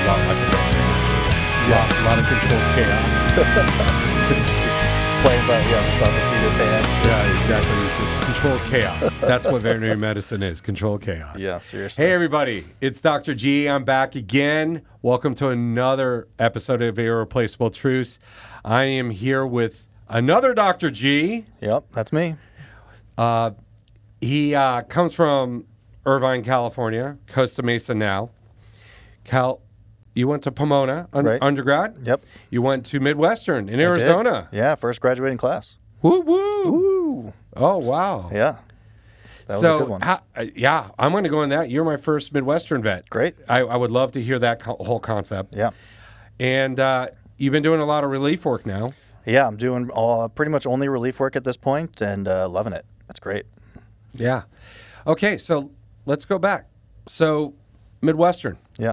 lot like a veterinarian. A lot of controlled chaos. Playing by yourself and see your pants. Yeah, exactly. Just controlled chaos. That's what veterinary medicine is, controlled chaos. Yeah, seriously. Hey, everybody. It's Dr. G. I'm back again. Welcome to another episode of Irreplaceable Truths. I am here with another Dr. G. Yep, that's me. He comes from Irvine, California, Costa Mesa now. You went to Pomona Right. undergrad? Yep. You went to Midwestern in Arizona. Yeah, first graduating class. Woo woo. Ooh. Oh, wow. Yeah. That was a good one. I'm going to go in that. You're my first Midwestern vet. Great. I would love to hear that whole concept. Yeah. And you've been doing a lot of relief work now. Yeah, I'm doing pretty much only relief work at this point and loving it. That's great. Yeah. Okay, so let's go back. So Midwestern. Yeah.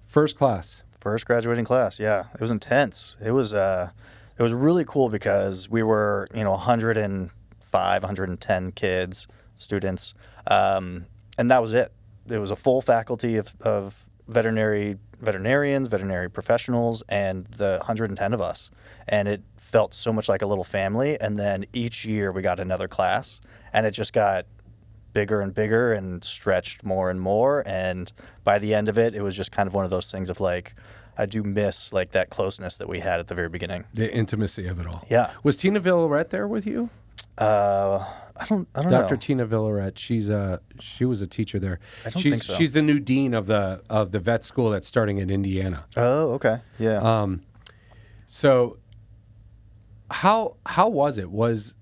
First class. First graduating class. Yeah. It was intense. It was really cool because we were, 105, 110 kids, students. And that was it. It was a full faculty of veterinarians, veterinary professionals, and the 110 of us. And it felt so much like a little family. And then each year we got another class, and it just got bigger and bigger and stretched more and more. And by the end of it, it was just kind of one of those things of like, I do miss like that closeness that we had at the very beginning. The intimacy of it all. Yeah. Was Tina Villaret there with you? I don't know. Dr. Tina Villaret. She was a teacher there. I don't think so. She's the new dean of the vet school that's starting in Indiana. Oh, okay. Yeah. So how was it? Where's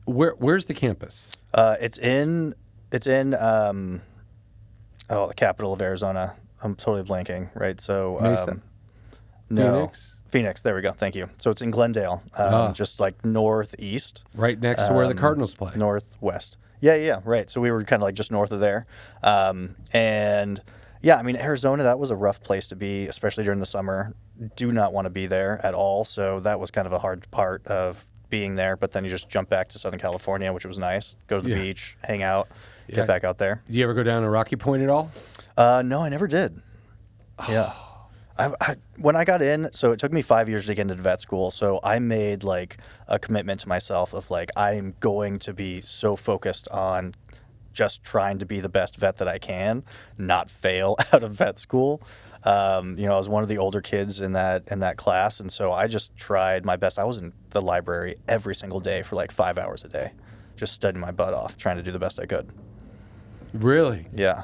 the campus? It's in the capital of Arizona. I'm totally blanking, right? So Mesa. No. Phoenix. There we go. Thank you. So it's in Glendale, just like northeast. Right next to where the Cardinals play. Northwest. Yeah, right. So we were kind of like just north of there. And yeah, I mean, Arizona, that was a rough place to be, especially during the summer. Do not want to be there at all. So that was kind of a hard part of being there. But then you just jump back to Southern California, which was nice. Go to the beach, hang out, get back out there. Did you ever go down to Rocky Point at all? No, I never did. Yeah. When I got in, so it took me 5 years to get into vet school. So I made like a commitment to myself of like, I'm going to be so focused on just trying to be the best vet that I can, not fail out of vet school. I was one of the older kids in that class. And so I just tried my best. I was in the library every single day for like 5 hours a day, just studying my butt off, trying to do the best I could. Really? Yeah.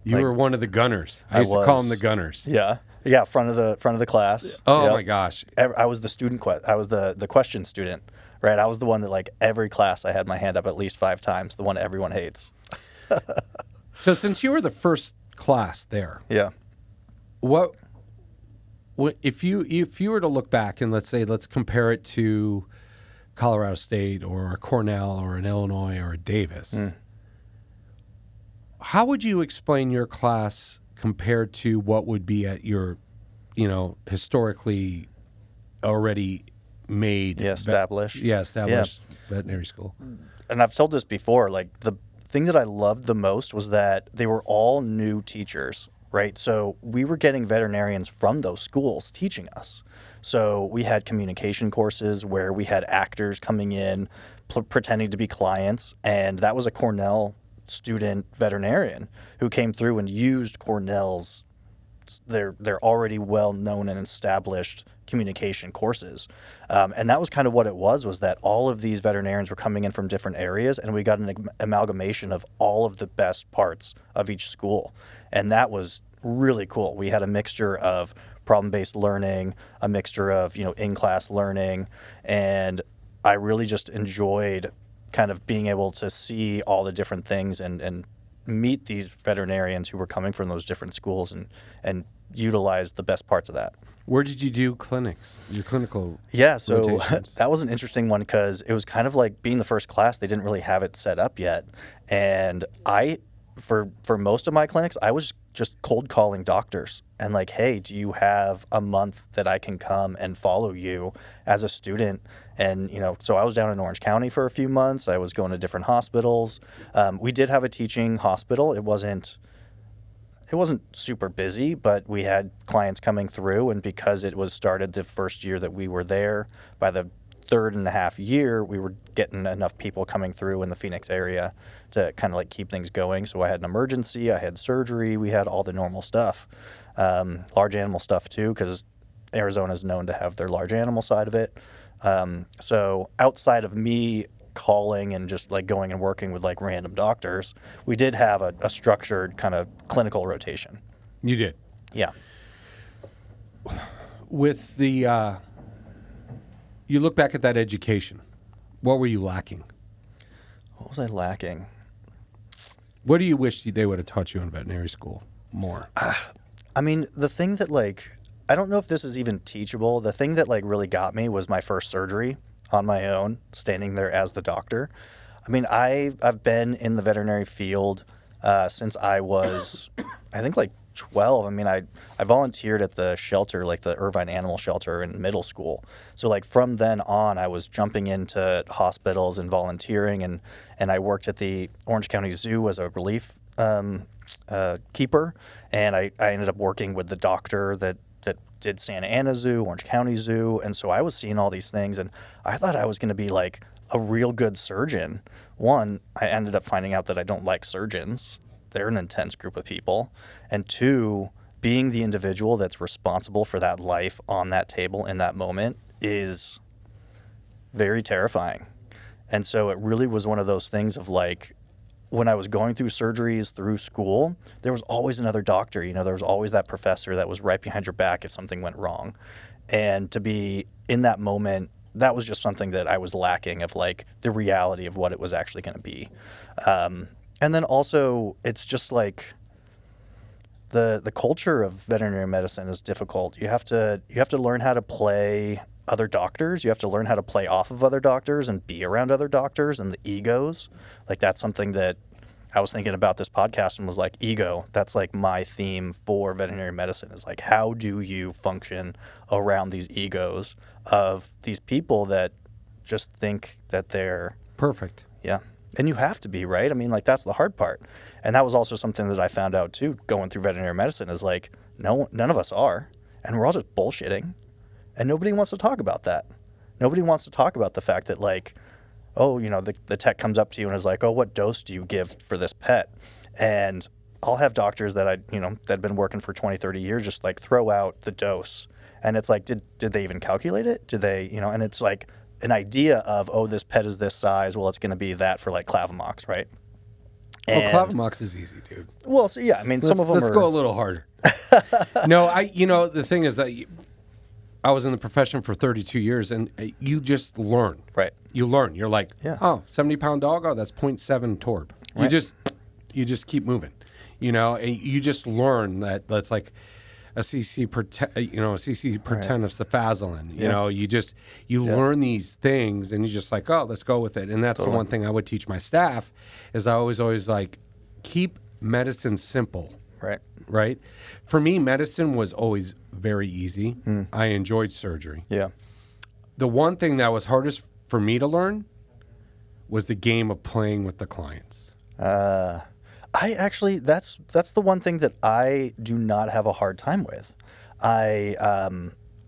You were one of the gunners. I used to call them the gunners. Yeah. Yeah, front of the class. Oh my gosh. I was the student I was the question student, right? I was the one that like every class I had my hand up at least 5 times, the one everyone hates. So since you were the first class there. Yeah. What if you were to look back and let's compare it to Colorado State or a Cornell or an Illinois or a Davis. How would you explain your class compared to what would be at your, historically already made established veterinary school? And I've told this before, like the thing that I loved the most was that they were all new teachers, right? So we were getting veterinarians from those schools teaching us. So we had communication courses where we had actors coming in pretending to be clients, and that was a Cornell student veterinarian who came through and used Cornell's they're already well known and established communication courses, and that was kind of what it was that all of these veterinarians were coming in from different areas, and we got an amalgamation of all of the best parts of each school, and that was really cool. We had a mixture of problem-based learning, a mixture of in-class learning, and I really just enjoyed kind of being able to see all the different things and meet these veterinarians who were coming from those different schools and utilize the best parts of that. Where did you do clinics, your clinical so rotations? That was an interesting one because it was kind of like being the first class. They didn't really have it set up yet. And for most of my clinics, I was just cold calling doctors and like, hey, do you have a month that I can come and follow you as a student? And, so I was down in Orange County for a few months. I was going to different hospitals. We did have a teaching hospital. It wasn't it wasn't super busy, but we had clients coming through, and because it was started the first year that we were there, by the third and a half year, we were getting enough people coming through in the Phoenix area to kind of like keep things going. So I had an emergency, I had surgery, we had all the normal stuff, large animal stuff too, because Arizona is known to have their large animal side of it. So outside of me calling and just like going and working with like random doctors, we did have a structured kind of clinical rotation. You did. Yeah. With the, you look back at that education, what were you lacking? What was I lacking? What do you wish they would have taught you in veterinary school more? I mean, the thing that like, I don't know if this is even teachable. The thing that like really got me was my first surgery on my own, standing there as the doctor. I mean, I've been in the veterinary field since I was, I think like 12. I mean, I volunteered at the shelter, like the Irvine Animal Shelter in middle school. So like from then on, I was jumping into hospitals and volunteering, and I worked at the Orange County Zoo as a relief keeper, and I ended up working with the doctor that did Santa Ana Zoo, Orange County Zoo, and so I was seeing all these things, and I thought I was going to be like a real good surgeon. One, I ended up finding out that I don't like surgeons. They're an intense group of people. And two, being the individual that's responsible for that life on that table in that moment is very terrifying. And so it really was one of those things of like, when I was going through surgeries through school, there was always another doctor. You know, there was always that professor that was right behind your back if something went wrong. And to be in that moment, that was just something that I was lacking, of like the reality of what it was actually going to be. And then also, it's just like the culture of veterinary medicine is difficult. You have to learn how to play other doctors. You have to learn how to play off of other doctors and be around other doctors, and the egos. Like, that's something that I was thinking about this podcast and was like, ego. That's like my theme for veterinary medicine, is like, how do you function around these egos of these people that just think that they're Perfect. Yeah. And you have to be, right? I mean, like, that's the hard part. And that was also something that I found out too, going through veterinary medicine, is like, none of us are. And we're all just bullshitting. And nobody wants to talk about that. Nobody wants to talk about the fact that, like, oh, you know, the tech comes up to you and is like, oh, what dose do you give for this pet? And I'll have doctors that that have been working for 20, 30 years just like throw out the dose. And it's like, did they even calculate it? Did they, and it's like an idea of, oh, this pet is this size. Well, it's going to be that for like Clavamox, right? And, Clavamox is easy, dude. Well, so yeah, I mean, some of them let's go a little harder. No, the thing is that I was in the profession for 32 years, and you just learn. Right. You learn. You're like, Yeah. oh, 70-pound dog, oh, that's 0.7 torb. Right. You just keep moving, and you just learn that that's like a cc per 10, a cc per 10 of cefazolin. You learn these things, and you're just like, oh, let's go with it. And that's the one thing I would teach my staff, is I always like, keep medicine simple. Right. For me, medicine was always very easy. I enjoyed surgery. Yeah. The one thing that was hardest for me to learn was the game of playing with the clients. I actually, that's the one thing that I do not have a hard time with. I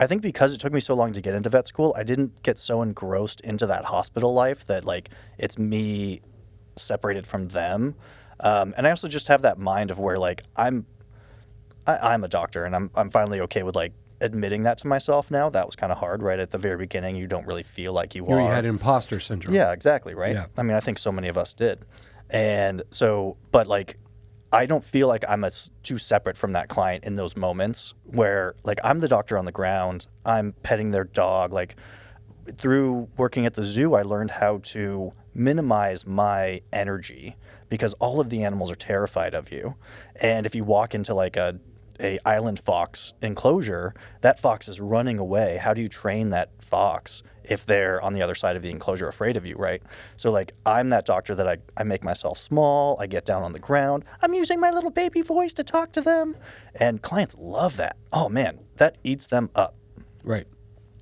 think because it took me so long to get into vet school, I didn't get so engrossed into that hospital life that like it's me separated from them. And I also just have that mind of where like I'm a doctor, and I'm finally okay with like admitting that to myself now. That was kind of hard, right? At the very beginning, you don't really feel like you are. You had imposter syndrome. Yeah, exactly, right? Yeah. I mean, I think so many of us did. And so, but like, I don't feel like I'm too separate from that client in those moments where like I'm the doctor on the ground, I'm petting their dog. Like, through working at the zoo, I learned how to minimize my energy, because all of the animals are terrified of you. And if you walk into like a island fox enclosure, that fox is running away. How do you train that fox if they're on the other side of the enclosure afraid of you, right? So like, I'm that doctor that I make myself small, I get down on the ground, I'm using my little baby voice to talk to them, and clients love that. Oh man, that eats them up. Right.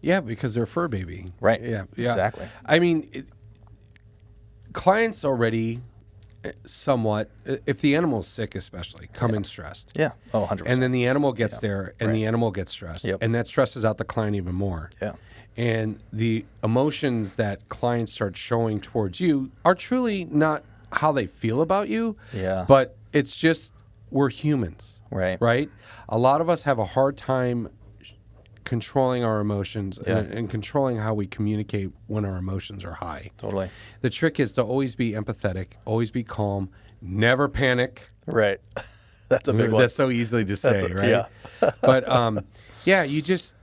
Yeah, because they're fur baby. Right. Yeah. Exactly. I mean, clients already, somewhat. If the animal's sick, especially, come in stressed. Yeah. Oh, 100%. And then the animal gets there, and the animal gets stressed. Yep. And that stresses out the client even more. Yeah. And the emotions that clients start showing towards you are truly not how they feel about you. Yeah. But it's just, we're humans. Right. Right? A lot of us have a hard time controlling our emotions Yeah. and controlling how we communicate when our emotions are high. Totally. The trick is to always be empathetic, always be calm, never panic. Right. That's a big one. That's so easily to say, right? Yeah. But yeah, you just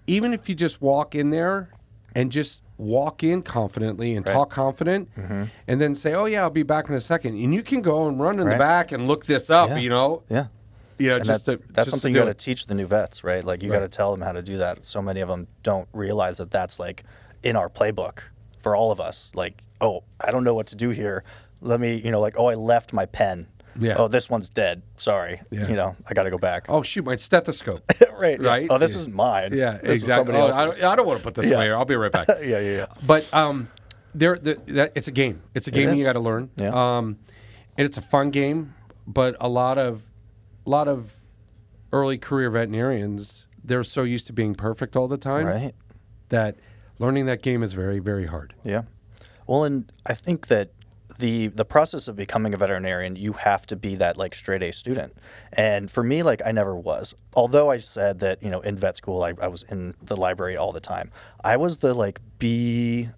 even if you just walk in there and just walk in confidently and talk confident, and then say, "Oh yeah, I'll be back in a second," and you can go and run in the back and look this up, Yeah. you know. Yeah. You know, And just that's just something to you do got it. to teach the new vets, right? Like you got to tell them how to do that. So many of them don't realize that that's like in our playbook for all of us. Like, oh, I don't know what to do here. Let me, like, oh, I left my pen. Yeah. Oh, this one's dead. Sorry. Yeah. I got to go back. Oh shoot, my stethoscope. Right. Yeah. Right? Oh, this Yeah. isn't mine. Yeah, This exactly. is somebody else's. I don't want to put this Yeah. away here. I'll be right back. Yeah. But it's a game. It's a game is. you got to learn. Yeah. And it's a fun game. But a lot of early career veterinarians, they're so used to being perfect all the time Right. that learning that game is very, very hard. Yeah. Well, and I think that the process of becoming a veterinarian, you have to be that like straight A student. And for me, like I never was. Although I said that, in vet school, I was in the library all the time. I was the like B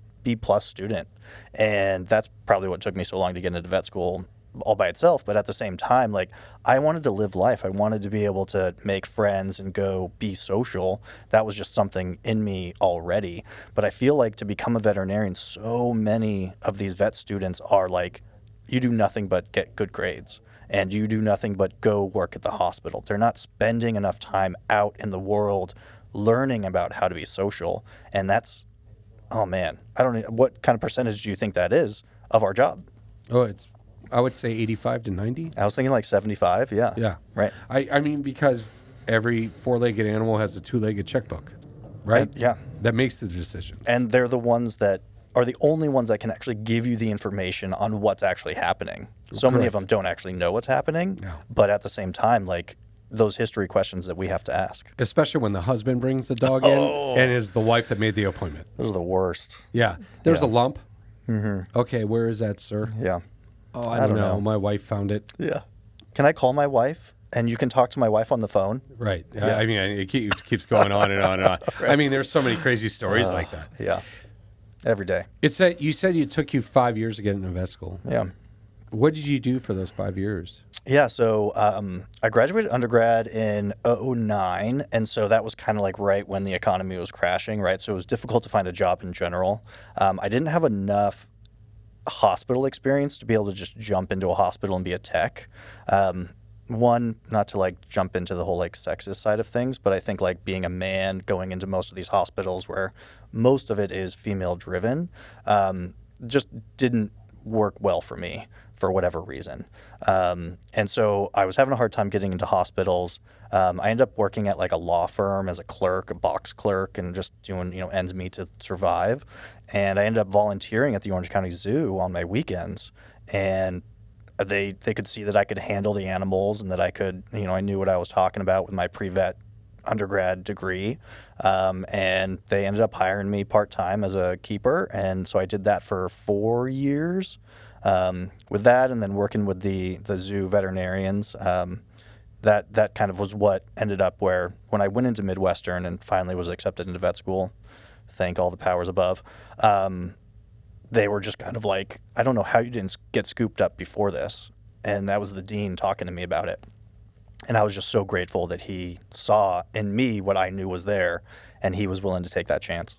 plus student. And that's probably what took me so long to get into vet school all by itself. But at the same time, like I wanted to live life. I wanted to be able to make friends and go be social. That was just something in me already. But I feel like to become a veterinarian, so many of these vet students are like, you do nothing but get good grades and you do nothing but go work at the hospital. They're not spending enough time out in the world learning about how to be social. And that's, oh man, I don't know, what kind of percentage do you think that is of our job? Oh, I would say 85 to 90. I was thinking like 75. Yeah. Yeah. Right. I mean, because every four-legged animal has a two-legged checkbook, right? Yeah. That makes the decisions. And they're the ones that are the only ones that can actually give you the information on what's actually happening. So many of them don't actually know what's happening, No. but at the same time, like those history questions that we have to ask. Especially when the husband brings the dog in and is the wife that made the appointment. Those are the worst. Yeah. There's Yeah. a lump. Okay, where is that, sir? Yeah. Oh, I don't know. know. My wife found it. Yeah. Can I call my wife and you can talk to my wife on the phone? Right. Yeah. I mean, it keeps going on and on and on. I mean, there's so many crazy stories like that. Yeah. Every day. You said it took you 5 years to get into vet school. Yeah. What did you do for those 5 years? Yeah, so I graduated undergrad in '09, and so that was kind of like right when the economy was crashing, right? So it was difficult to find a job in general. I didn't have enough hospital experience to be able to just jump into a hospital and be a tech. One, not to like jump into the whole like sexist side of things, but I think like being a man going into most of these hospitals where most of it is female driven, just didn't work well for me for whatever reason. And so I was having a hard time getting into hospitals. I ended up working at like a law firm as a clerk, a box clerk, and just doing, ends meet to survive. And I ended up volunteering at the Orange County Zoo on my weekends. And they could see that I could handle the animals and that I could, I knew what I was talking about with my pre-vet undergrad degree. And they ended up hiring me part-time as a keeper. And so I did that for 4 years. With that, and then working with the zoo veterinarians, that kind of was what ended up where when I went into Midwestern and finally was accepted into vet school, thank all the powers above, they were just kind of like, I don't know how you didn't get scooped up before this. And that was the dean talking to me about it. And I was just so grateful that he saw in me what I knew was there, and he was willing to take that chance.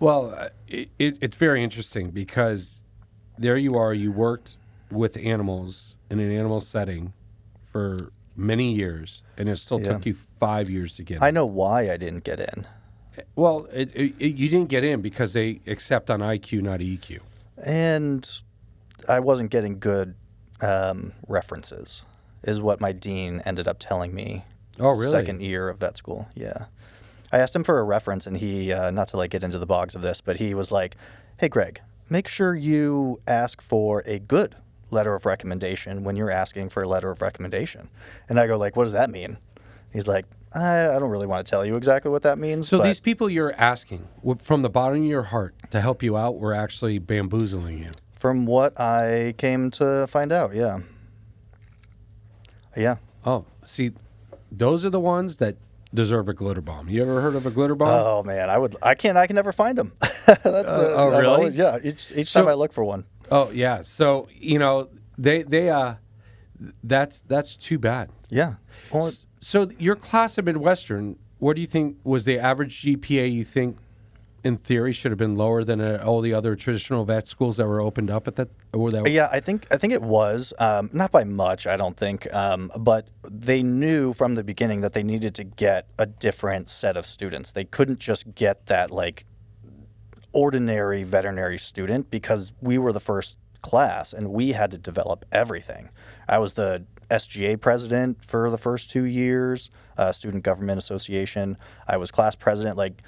Well, it's very interesting because there you are, you worked with animals in an animal setting for many years, and it still took you 5 years to get in. I know why I didn't get in. Well, you didn't get in because they accept on IQ, not EQ. And I wasn't getting good references, is what my dean ended up telling me. Oh, really? Second year of vet school, yeah. I asked him for a reference, and he, not to like get into the bogs of this, but he was like, hey, Greg, make sure you ask for a good letter of recommendation when you're asking for a letter of recommendation. And I go like, what does that mean? He's like, I don't really want to tell you exactly what that means. So but these people you're asking from the bottom of your heart to help you out were actually bamboozling you. From what I came to find out, yeah. Yeah. Oh, see, those are the ones that deserve a glitter bomb. You ever heard of a glitter bomb? Oh man, I can never find them. Oh, really? Always, yeah. Each time I look for one. Oh, yeah. So, that's too bad. Yeah. Well, So your class at Midwestern, what do you think was the average GPA you think, in theory, should have been lower than all the other traditional vet schools that were opened up at that? Yeah, I think it was not by much, I don't think, but they knew from the beginning that they needed to get a different set of students. They couldn't just get that like ordinary veterinary student because we were the first class and we had to develop everything. I was the SGA president for the first 2 years, Student Government Association. I was class president. Like,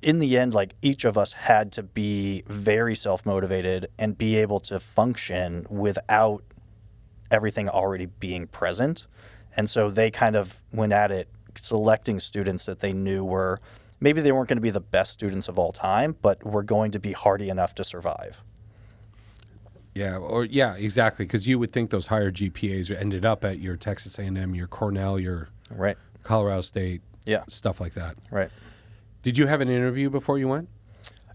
in the end, like each of us had to be very self-motivated and be able to function without everything already being present. And so they kind of went at it selecting students that they knew were, maybe they weren't going to be the best students of all time, but were going to be hardy enough to survive. Yeah, exactly. Because you would think those higher GPAs ended up at your Texas A&M, your Cornell, your Right. Colorado State, Yeah. stuff like that. Right. Did you have an interview before you went?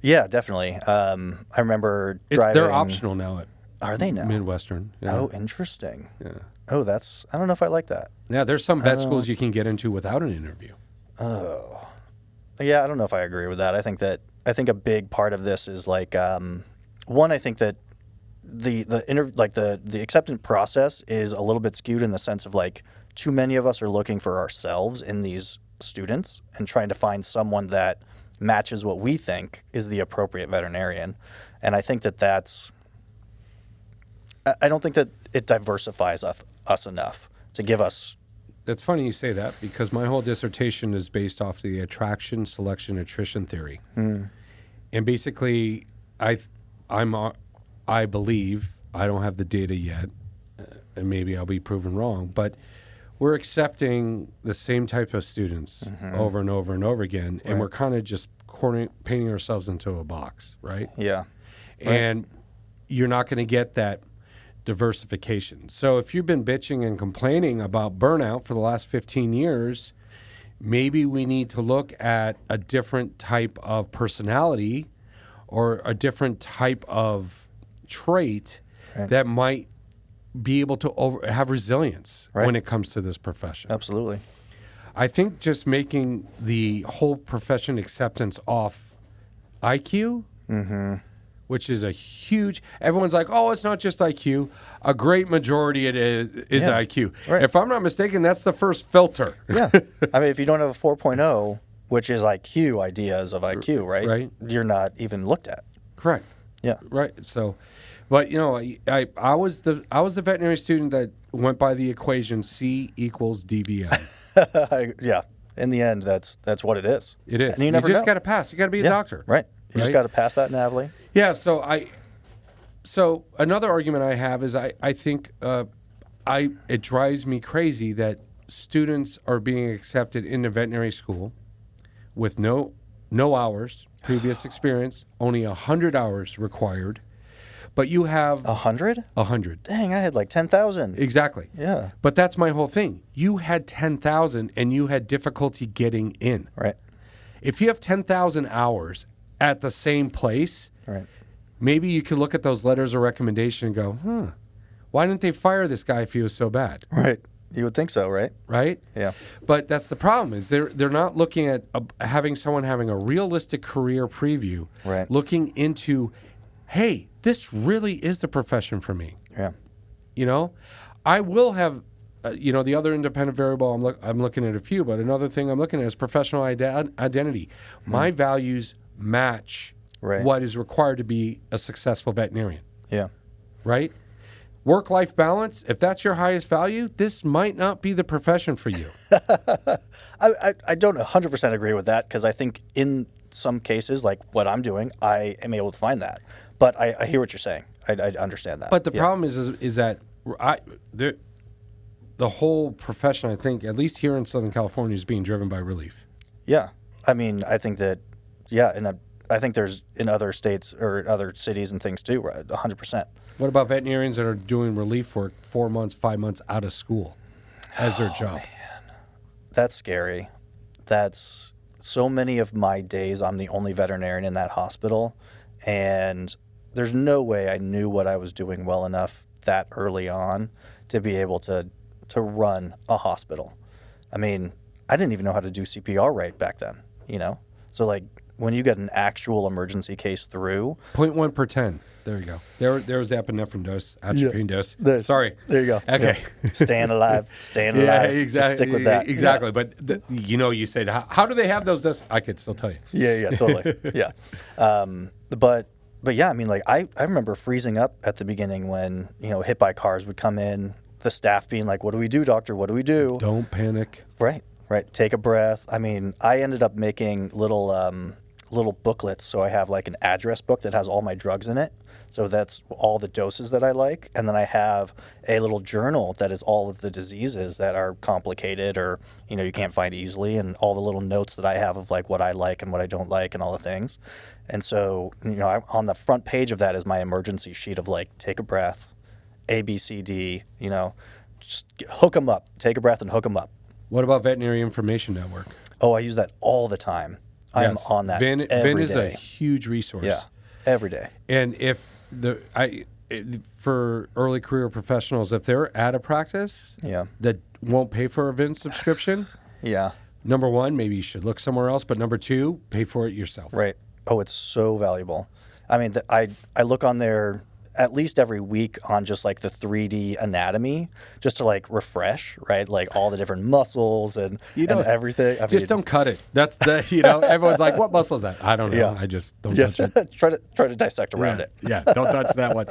Yeah, definitely. I remember driving. They're optional now at Are they now? Midwestern. Yeah. Oh, interesting. Yeah. Oh, I don't know if I like that. Yeah, there's some vet schools you can get into without an interview. Oh. Yeah, I don't know if I agree with that. I think a big part of this is like one, I think that the acceptance process is a little bit skewed in the sense of like too many of us are looking for ourselves in these students and trying to find someone that matches what we think is the appropriate veterinarian. And I think I don't think that it diversifies us enough to give us. It's funny you say that because my whole dissertation is based off the attraction, selection, attrition theory. And basically, I believe, I don't have the data yet, and maybe I'll be proven wrong, but we're accepting the same type of students over and over and over again, and we're kind of just painting ourselves into a box, right? Yeah. And you're not going to get that diversification. So if you've been bitching and complaining about burnout for the last 15 years, maybe we need to look at a different type of personality or a different type of trait that might be able to have resilience when it comes to this profession. Absolutely. I think just making the whole profession acceptance off IQ, which is a huge, everyone's like, oh, it's not just IQ. A great majority it is IQ. Right. If I'm not mistaken, that's the first filter. Yeah. I mean, if you don't have a 4.0, which is IQ ideas of IQ, right? You're not even looked at. Correct. Yeah. Right. So, but I was the veterinary student that went by the equation C equals DVM. Yeah. In the end, that's what it is. It is. And you never just know. got to pass. You got to be a doctor. Right. You just got to pass that NAVLE. Yeah. So another argument I have is I think it drives me crazy that students are being accepted into veterinary school with no hours, previous experience, only 100 hours required. But you have 100? 100. Dang, I had like 10,000. Exactly. Yeah. But that's my whole thing. You had 10,000 and you had difficulty getting in. Right. If you have 10,000 hours at the same place, maybe you could look at those letters of recommendation and go, why didn't they fire this guy if he was so bad? Right. You would think so, right? Right? Yeah. But that's the problem is they're not looking at having someone having a realistic career preview, looking into, hey, this really is the profession for me. Yeah. I will have, the other independent variable, I'm looking at a few, but another thing I'm looking at is professional identity. My values match what is required to be a successful veterinarian. Yeah. Right? Work-life balance, if that's your highest value, this might not be the profession for you. I don't 100% agree with that because I think in some cases, like what I'm doing, I am able to find that. But I hear what you're saying. I understand that. But the problem is that the whole profession, I think, at least here in Southern California, is being driven by relief. Yeah. I mean, I think that, and I think there's in other states or other cities and things too, right? 100%. What about veterinarians that are doing relief work 4 months, 5 months out of school as their job? Man. That's scary. That's so many of my days, I'm the only veterinarian in that hospital. And there's no way I knew what I was doing well enough that early on to be able to run a hospital. I mean, I didn't even know how to do CPR right back then, you know? So, like, when you get an actual emergency case through... 0.1 per 10. There you go. There was the epinephrine dose, atropine dose. Sorry. There you go. Okay. Yeah. Staying alive. Yeah, exactly. Just stick with that. Exactly. Yeah. But, you said, how do they have those doses? I could still tell you. Yeah, totally. Yeah. But yeah, I mean, like, I remember freezing up at the beginning when, hit by cars would come in, the staff being like, what do we do, doctor? What do we do? Don't panic. Right. Take a breath. I mean, I ended up making little booklets. So I have like an address book that has all my drugs in it. So that's all the doses that I like. And then I have a little journal that is all of the diseases that are complicated or, you can't find easily, and all the little notes that I have of like what I like and what I don't like and all the things. And so, on the front page of that is my emergency sheet of like, take a breath, A, B, C, D, just hook them up, take a breath and hook them up. What about Veterinary Information Network? Oh, I use that all the time. I am on that every Vin is day. a huge resource. Yeah, every day. And if for early career professionals, if they're at a practice that won't pay for a Vin subscription, number one, maybe you should look somewhere else. But number two, pay for it yourself. Right. Oh, it's so valuable. I mean, I look on there at least every week on just like the 3D anatomy, just to like refresh, right? Like all the different muscles and everything. Don't cut it. That's everyone's like, what muscle is that? I don't know. Yeah. I just don't touch it. try to dissect around it. Yeah, don't touch that one.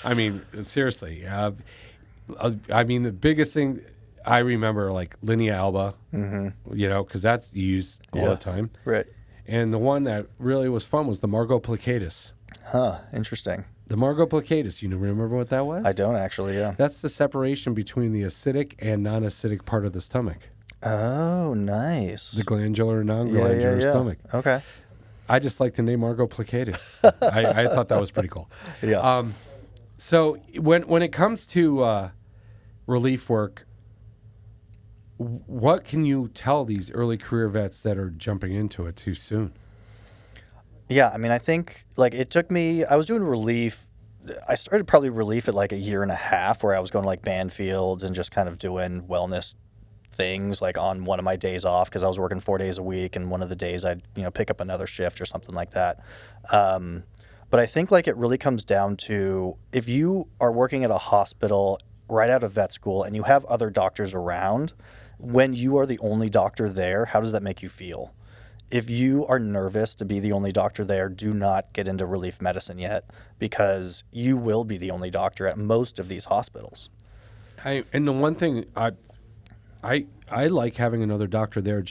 I mean, seriously. I mean, the biggest thing I remember, like linea alba, because that's used all the time. Right. And the one that really was fun was the Margot plicatus. Huh, interesting. The Margot plicatus, you remember what that was? I don't actually, yeah. That's the separation between the acidic and non-acidic part of the stomach. Oh, nice. The glandular and non-glandular stomach. Okay. I just like the name Margot plicatus. I thought that was pretty cool. Yeah. So when it comes to relief work, what can you tell these early career vets that are jumping into it too soon? Yeah, I mean, I think, like, it took me, I was doing relief. I started probably relief at like a year and a half, where I was going to like Banfields and just kind of doing wellness things like on one of my days off, because I was working 4 days a week, and one of the days I'd, pick up another shift or something like that. But I think like it really comes down to, if you are working at a hospital right out of vet school and you have other doctors around, when you are the only doctor there, how does that make you feel? If you are nervous to be the only doctor there, do not get into relief medicine yet, because you will be the only doctor at most of these hospitals. And the one thing I like having another doctor there.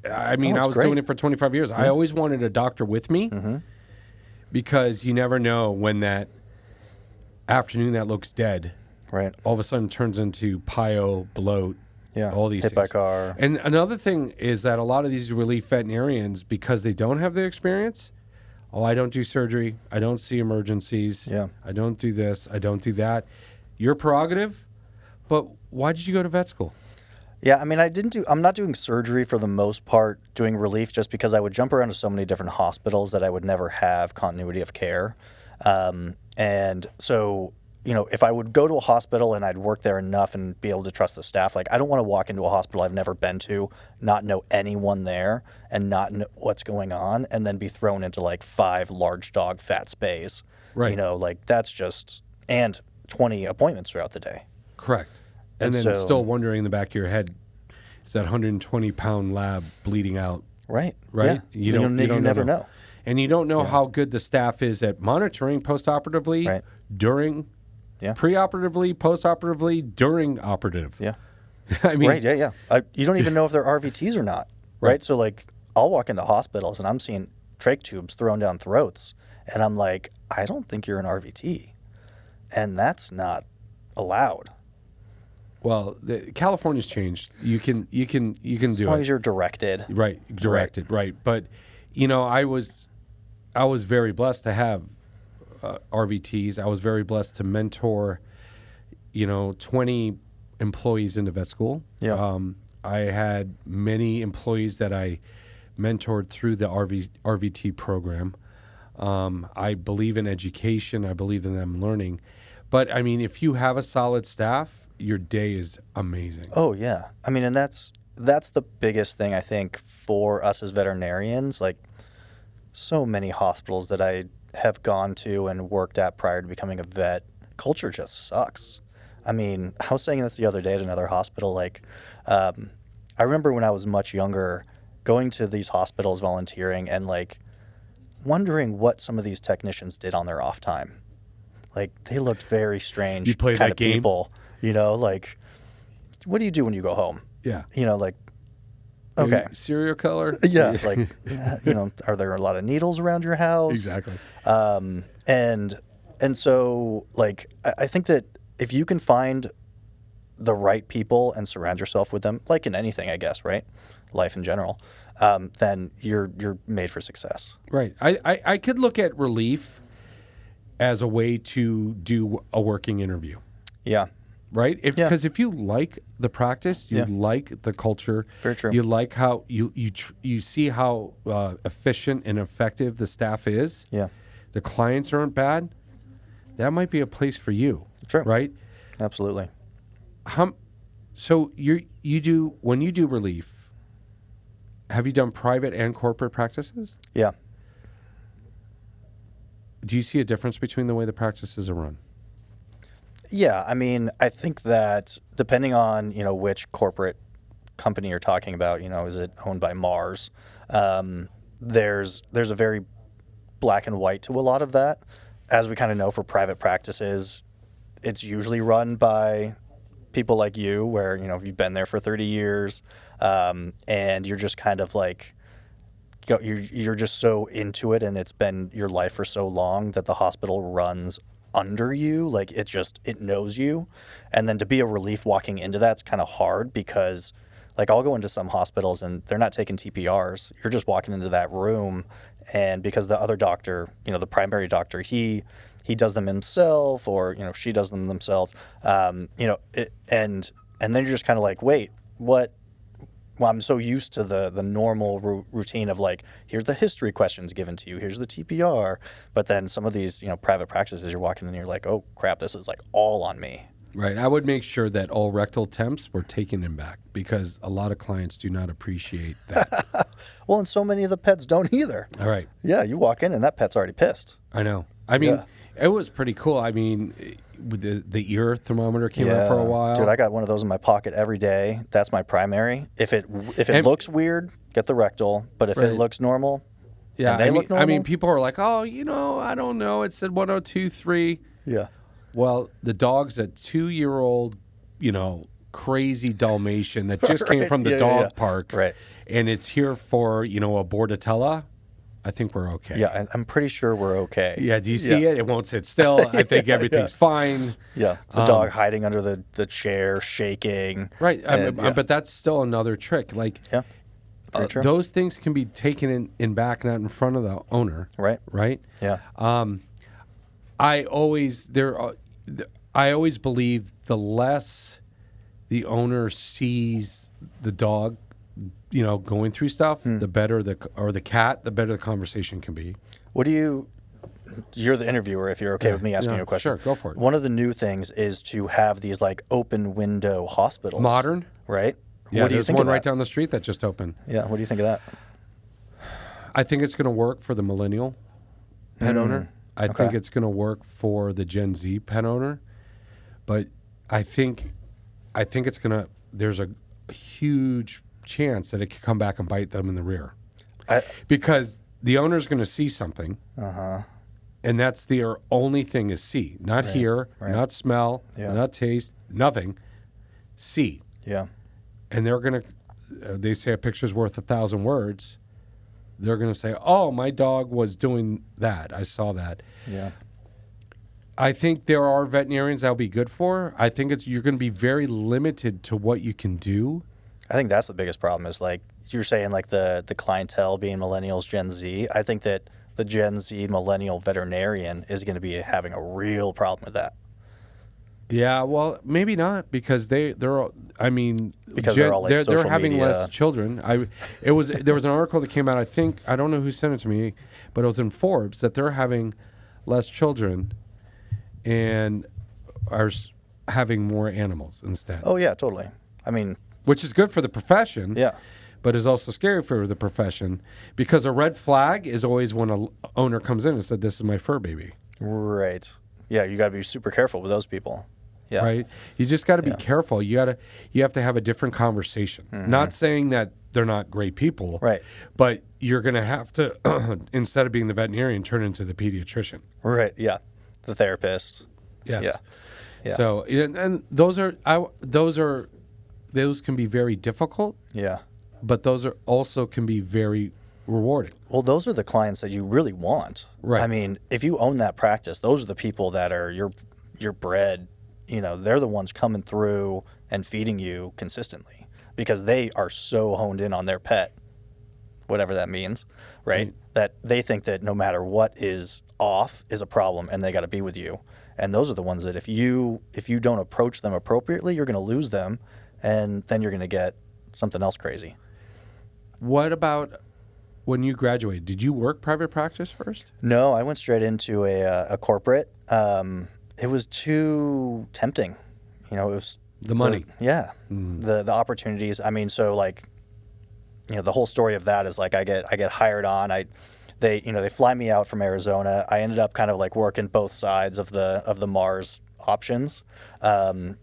I was great. doing it for 25 years. I always wanted a doctor with me, because you never know when that afternoon that looks dead, right, all of a sudden turns into pio, bloat. Yeah, all these hit things. by car. And another thing is that a lot of these relief veterinarians, because they don't have the experience, I don't do surgery, I don't see emergencies, I don't do this, I don't do that. Your prerogative, but why did you go to vet school? Yeah, I mean, I'm not doing surgery for the most part, doing relief, just because I would jump around to so many different hospitals that I would never have continuity of care. And so, if I would go to a hospital and I'd work there enough and be able to trust the staff, like, I don't want to walk into a hospital I've never been to, not know anyone there, and not know what's going on, and then be thrown into like 5 large dog fat spays. Right. Like, that's just, and 20 appointments throughout the day. Correct. And then still wondering in the back of your head, is that 120-pound lab bleeding out? Right. Right? Yeah. You never know. And you don't know how good the staff is at monitoring postoperatively, during, preoperatively, postoperatively, during operative. Yeah. I mean, right. Yeah. You don't even know if they're RVTs or not. Right. So like, I'll walk into hospitals and I'm seeing trach tubes thrown down throats, and I'm like, I don't think you're an RVT, and that's not allowed. Well, California's changed. You can do it As long as you're directed. right. But I was very blessed to have RVTs. I was very blessed to mentor 20 employees into vet school. Yeah. I had many employees that I mentored through the RVT program. I believe in education. I believe in them learning. But I mean, if you have a solid staff, your day is amazing. Oh yeah. I mean, and that's the biggest thing I think for us as veterinarians. Like, so many hospitals that I have gone to and worked at prior to becoming a vet, culture just sucks. I mean, I was saying this the other day at another hospital. Like, I remember when I was much younger, going to these hospitals volunteering and like wondering what some of these technicians did on their off time. Like, they looked very strange. You play kind that of game? People, like, what do you do when you go home? Yeah. Like, okay. Serial killer? Yeah, like, are there a lot of needles around your house? Exactly. And so, like, I think that if you can find the right people and surround yourself with them, like in anything, I guess, right? Life in general, then you're made for success. Right. I could look at relief as a way to do a working interview. Yeah. Right? Because if you like the practice, you like the culture, Very true. you like how you see how efficient and effective the staff is. Yeah. The clients aren't bad. That might be a place for you. True. Right? Absolutely. So when you do relief, have you done private and corporate practices? Yeah. Do you see a difference between the way the practices are run? Yeah. I mean, I think that depending on, which corporate company you're talking about, is it owned by Mars? There's a very black and white to a lot of that. As we kind of know, for private practices, it's usually run by people like you, where, you've been there for 30 years, and you're just kind of like, you're just so into it, and it's been your life for so long that the hospital runs under you. Like, it knows you. And then to be a relief walking into that's kind of hard, because like, I'll go into some hospitals and they're not taking TPRs. You're just walking into that room, and because the other doctor, the primary doctor, he does them himself, or she does them themselves, and then you're just kind of like, wait, what? Well, I'm so used to the normal routine of like, here's the history questions given to you, here's the TPR, but then some of these private practices, you're walking in and you're like, oh crap, this is like all on me. Right. I would make sure that all rectal temps were taken in back, because a lot of clients do not appreciate that. Well, and so many of the pets don't either. All right. Yeah, you walk in and that pet's already pissed. I know. I mean, it was pretty cool. I mean, the ear thermometer came out for a while. Dude, I got one of those in my pocket every day. That's my primary. If it looks weird, get the rectal. But if it looks normal, yeah, and they look normal. I mean, people are like, oh, I don't know. It said 102.3. Yeah. Well, the dog's a 2-year-old, crazy Dalmatian that just came from the dog park. Right. And it's here for, a Bordetella. I think we're okay. Yeah, I'm pretty sure we're okay. Yeah, do you see it? It won't sit still. I think everything's fine. Yeah, the dog hiding under the chair, shaking. Right, but that's still another trick. Like, those things can be taken in back, not in front of the owner. Right. Right? Yeah. I always believe the less the owner sees the dog, going through stuff, the better the cat, the better the conversation can be. You're the interviewer, if you're okay with me asking you a question. Sure, go for it. One of the new things is to have these like open window hospitals. Modern? Right? Yeah, what do you there's think one of that? right down the street that just opened. Yeah, what do you think of that? I think it's going to work for the millennial pet owner. I think it's going to work for the Gen Z pet owner. But I think it's going to, there's a huge chance that it could come back and bite them in the rear. Because the owner's going to see something. And that's their only thing is see. Not hear, not smell, not taste, nothing. See. Yeah. And they're going to, they say a picture's worth 1,000 words. they're going to say, oh, my dog was doing that. I saw that. Yeah. I think there are veterinarians that'll be good for. I think you're going to be very limited to what you can do. I think that's the biggest problem is like you're saying like the clientele being millennials, Gen Z. I think that the Gen Z millennial veterinarian is going to be having a real problem with that. Yeah, well, maybe not because they're I mean Because they're all like they're social having media. less children. There was an article that came out. I don't know who sent it to me, but it was in Forbes that they're having less children and are having more animals instead. Oh yeah, totally. I mean, which is good for the profession. Yeah. But is also scary for the profession because a red flag is always when a owner comes in and said, "This is my fur baby." Right. Yeah, you got to be super careful with those people. Yeah. Right. You just got to be careful. You have to have a different conversation. Not saying that they're not great people. Right. But you're going to have to, instead of being the veterinarian, turn into the pediatrician. Right. Yeah. The therapist. Yes. Yeah. Yeah. So and those can be very difficult. Yeah. But those are also can be very rewarding. Well, those are the clients that you really want. Right. I mean, if you own that practice, those are the people that are your bread. You know, they're the ones coming through and feeding you consistently because they are so honed in on their pet, whatever that means, right? That they think that no matter what is off is a problem and they got to be with you. And those are the ones that if you don't approach them appropriately, you're going to lose them and then you're going to get something else crazy. What about when you graduated? Did you work private practice first? No, I went straight into a corporate. It was too tempting. You know, it was the money. The opportunities. I mean, so like, you know, the whole story of that is like I get hired on. They fly me out from Arizona. I ended up kind of like working both sides of the Mars options, and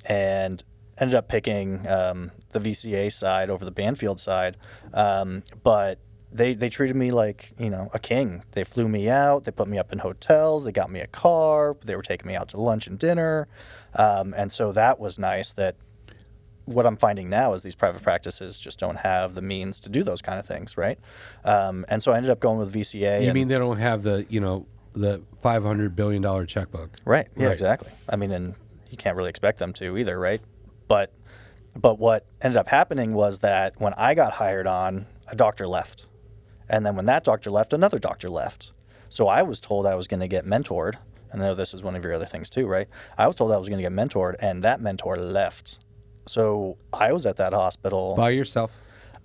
ended up picking the VCA side over the Banfield side. But they treated me like, you know, a king. They flew me out. They put me up in hotels. They got me a car. They were taking me out to lunch and dinner. And so that was nice. That what I'm finding now is these private practices just don't have the means to do those kind of things, right? And so I ended up going with VCA. You mean they don't have the $500 billion checkbook? Right. Yeah, exactly. I mean, and you can't really expect them to either, right? But what ended up happening was that when I got hired on, a doctor left. And then when that doctor left, another doctor left. So I was told I was going to get mentored. And I know this is one of your other things too, right? I was told I was going to get mentored, and that mentor left. So I was at that hospital. By yourself?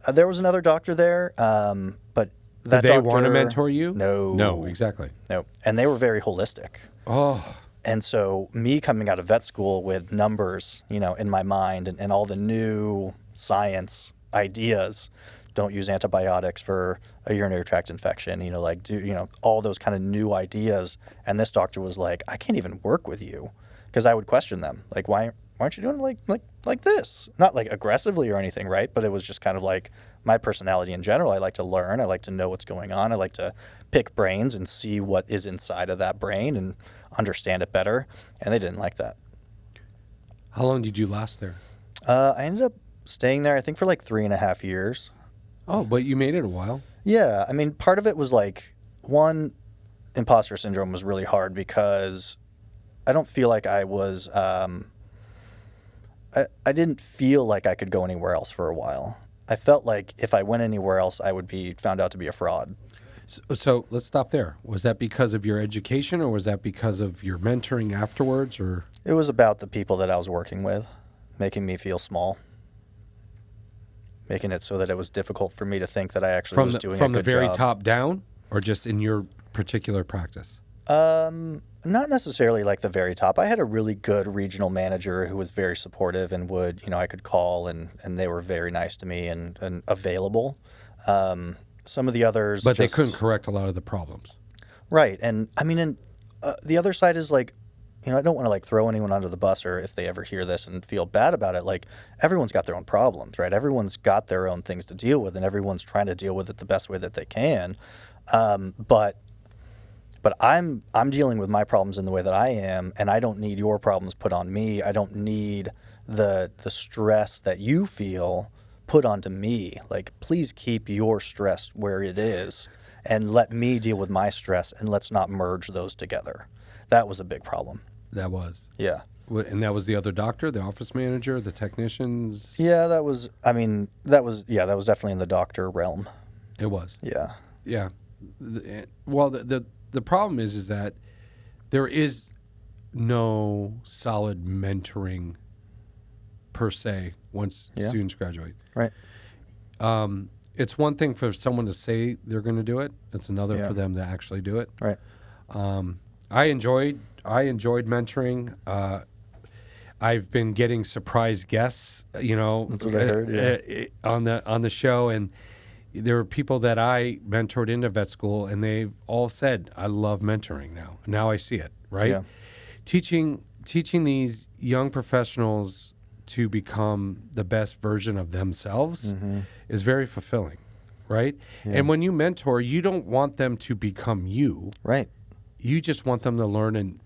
There was another doctor there, but that Did they doctor... want to mentor you? No. No, exactly. No. And they were very holistic. Oh. And so me coming out of vet school with numbers, you know, in my mind and all the new science ideas, don't use antibiotics for a urinary tract infection, you know, like all those kind of new ideas. And this doctor was like, I can't even work with you, because I would question them. Like, why aren't you doing it like this? Not like aggressively or anything, right? But it was just kind of like my personality in general. I like to learn. I like to know what's going on. I like to pick brains and see what is inside of that brain and understand it better. And they didn't like that. How long did you last there? I ended up staying there, I think, for like 3.5 years. Oh, but you made it a while. Yeah. I mean, part of it was like, one, imposter syndrome was really hard because I don't feel like I was, I didn't feel like I could go anywhere else for a while. I felt like if I went anywhere else, I would be found out to be a fraud. So let's stop there. Was that because of your education, or was that because of your mentoring afterwards? Or it was about the people that I was working with, making me feel small, making it so that it was difficult for me to think that I actually was doing a good job. From the very top down, or just in your particular practice? Not necessarily like the very top. I had a really good regional manager who was very supportive and would, I could call and they were very nice to me and available. Some of the others, but they couldn't correct a lot of the problems. Right. And I mean, the other side is like, I don't want to like throw anyone under the bus, or if they ever hear this and feel bad about it, like everyone's got their own problems, right? Everyone's got their own things to deal with, and everyone's trying to deal with it the best way that they can. But I'm dealing with my problems in the way that I am, and I don't need your problems put on me. I don't need the stress that you feel put onto me. Like, please keep your stress where it is. and let me deal with my stress, and let's not merge those together. That was a big problem. That was. Yeah. And that was the other doctor, the office manager, the technicians? Yeah, that was definitely in the doctor realm. It was. Yeah. Yeah. Well, the problem is that there is no solid mentoring per se once students graduate. Right. It's one thing for someone to say they're going to do it. It's another for them to actually do it. Right. I enjoyed mentoring. I've been getting surprise guests, That's what I heard, on the show, and there are people that I mentored into vet school, and they've all said, "I love mentoring now. Now I see it." Right? Yeah. Teaching these young professionals to become the best version of themselves is very fulfilling, right? Yeah. And when you mentor, you don't want them to become you. Right. You just want them to learn and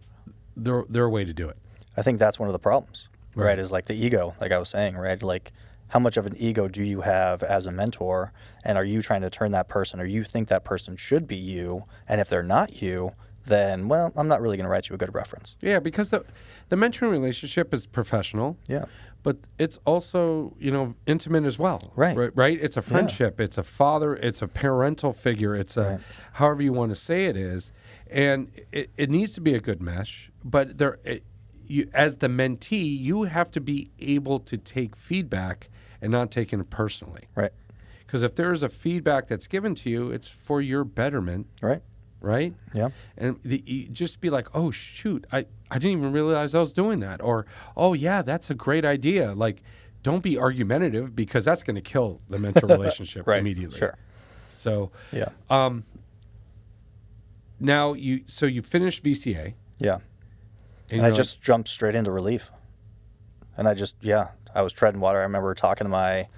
their way to do it. I think that's one of the problems, Right. right? Is like the ego, like I was saying, right? Like, how much of an ego do you have as a mentor? And are you trying to turn that person, or you think that person should be you? And if they're not you, then, well, I'm not really going to write you a good reference. Yeah, because the mentoring relationship is professional. Yeah. But it's also, intimate as well. Right. Right? It's a friendship. It's a father. It's a parental figure. It's a however you want to say it is. And it needs to be a good mesh. But you, as the mentee, you have to be able to take feedback and not take it personally. Right. Because if there is a feedback that's given to you, it's for your betterment. Right. Right? Yeah. And you just be like, oh, shoot, I didn't even realize I was doing that. Or, oh, yeah, that's a great idea. Like, don't be argumentative, because that's going to kill the mentor relationship Right. immediately. Sure. So, Yeah. now you finished VCA. Yeah. And And I you're just jumped straight into relief. And I was treading water. I remember talking to my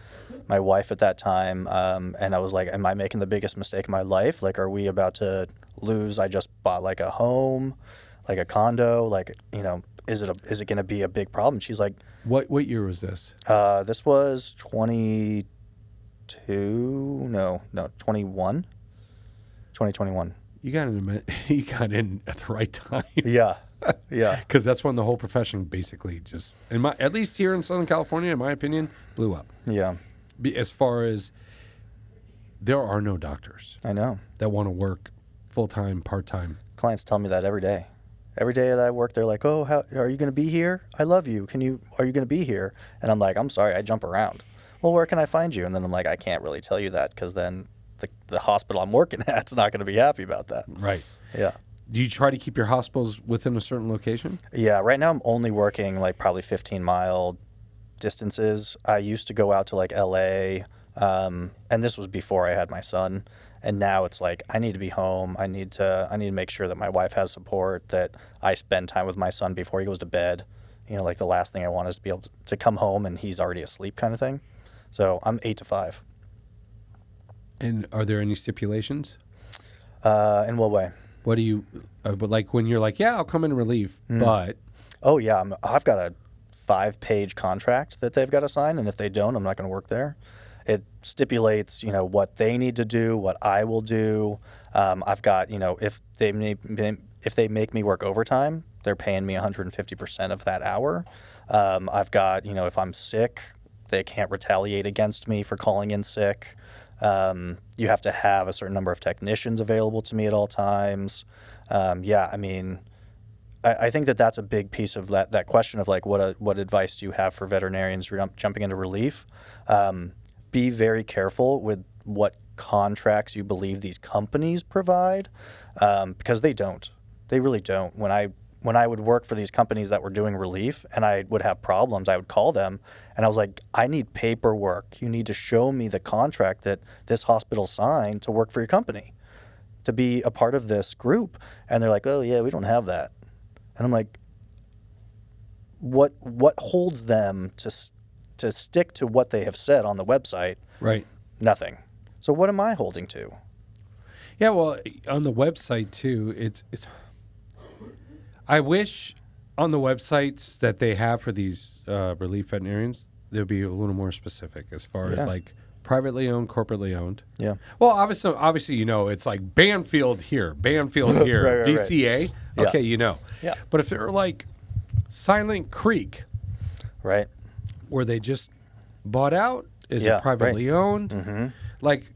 wife at that time, and I was like, am I making the biggest mistake of my life? Like, are we about to lose? I just bought like a home, like a condo, like, is it going to be a big problem? She's like, what year was this? this was 2021. You got in at the right time. Yeah. Yeah. Because that's when the whole profession basically just, at least here in Southern California, in my opinion, blew up. Yeah. As far as there are no doctors I know. that want to work full-time, part-time. Clients tell me that every day. Every day that I work, they're like, "Oh, how are you going to be here? I love you. Are you going to be here?" And I'm like, "I'm sorry, I jump around." Well, where can I find you? And then I'm like, I can't really tell you that, because then the hospital I'm working at's not going to be happy about that. Right. Yeah. Do you try to keep your hospitals within a certain location? Yeah. Right now, I'm only working like probably 15-mile distances. I used to go out to like LA, and this was before I had my son. And now it's like, I need to be home. I need to make sure that my wife has support, that I spend time with my son before he goes to bed. Like the last thing I want is to be able to come home and he's already asleep, kind of thing. So I'm 8 to 5. And are there any stipulations? In what way? What do you, but like when you're like, yeah, I'll come in relief, but. Oh yeah, I've got a 5-page contract that they've got to sign, and if they don't, I'm not going to work there. It stipulates, what they need to do, what I will do. I've got, if they make me work overtime, they're paying me 150% of that hour. I've got, if I'm sick, they can't retaliate against me for calling in sick. You have to have a certain number of technicians available to me at all times. I think that's a big piece of that question of like, what advice do you have for veterinarians jumping into relief? Be very careful with what contracts you believe these companies provide, because they don't. They really don't. When I would work for these companies that were doing relief and I would have problems, I would call them and I was like, I need paperwork. You need to show me the contract that this hospital signed to work for your company, to be a part of this group. And they're like, oh yeah, we don't have that. And I'm like, what holds them to stick to what they have said on the website? Right. Nothing. So what am I holding to? Yeah, well, on the website too, it's I wish on the websites that they have for these relief veterinarians, they'll be a little more specific as far as like Privately owned, corporately owned. Yeah. Well, obviously, it's like Banfield here, Banfield here, Right. VCA. Yeah. Okay, Yeah. But if they're like Silent Creek, Right. where they just bought out, is Yeah, it privately owned? Mm-hmm. Like,